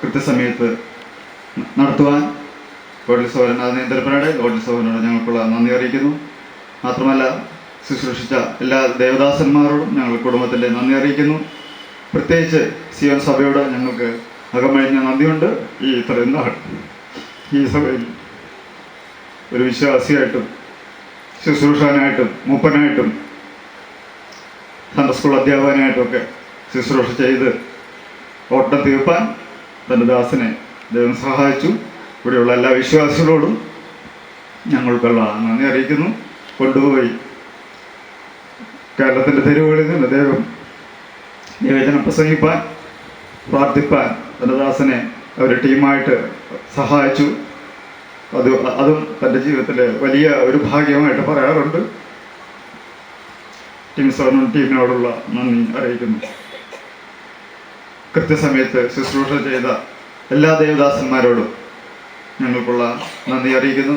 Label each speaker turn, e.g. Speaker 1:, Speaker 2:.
Speaker 1: കൃത്യസമയത്ത് നടത്തുവാൻ ഗോഡ്ലി സഹോദരൻ നേതൃത്വത്തിനോട് ഗോഡ്ലി സഹോദരനോട് ഞങ്ങൾക്കുള്ള നന്ദി അറിയിക്കുന്നു. മാത്രമല്ല ശുശ്രൂഷിച്ച എല്ലാ ദേവദാസന്മാരോടും ഞങ്ങൾ കുടുംബത്തിൻ്റെ നന്ദി അറിയിക്കുന്നു. പ്രത്യേകിച്ച് സിയോൻ സഭയോട് ഞങ്ങൾക്ക് അകമഴിഞ്ഞ നന്ദിയുണ്ട്. ഇത്രയും നാൾ ഈ സഭയിൽ ഒരു വിശ്വാസിയായിട്ടും ശുശ്രൂഷകനായിട്ടും മൂപ്പനായിട്ടും സൺഡേ സ്കൂൾ അധ്യാപകനായിട്ടുമൊക്കെ ശുശ്രൂഷ ചെയ്ത് ഓട്ടം തീർപ്പാൻ തൻ്റെ ദാസനെ ദൈവം സഹായിച്ചു. ഇവിടെയുള്ള എല്ലാ വിശ്വാസികളോടും ഞങ്ങൾക്കുള്ള നന്ദി അറിയിക്കുന്നു. കൊണ്ടുപോയി കേരളത്തിൻ്റെ തെരുവുകളിൽ നിന്ന് ദൈവവചനം പ്രസംഗിപ്പാൻ പ്രാർത്ഥിപ്പാൻ തൻ്റെ ദാസനെ അവർ ടീമായിട്ട് സഹായിച്ചു. അതും തൻ്റെ ജീവിതത്തിലെ വലിയ ഒരു ഭാഗ്യമായിട്ട് പറയാറുണ്ട്. ടീമിനോടുള്ള നന്ദി അറിയിക്കുന്നു. കൃത്യസമയത്ത് ശുശ്രൂഷ ചെയ്ത എല്ലാ ദേവദാസന്മാരോടും ഞങ്ങൾക്കുള്ള നന്ദി അറിയിക്കുന്നു.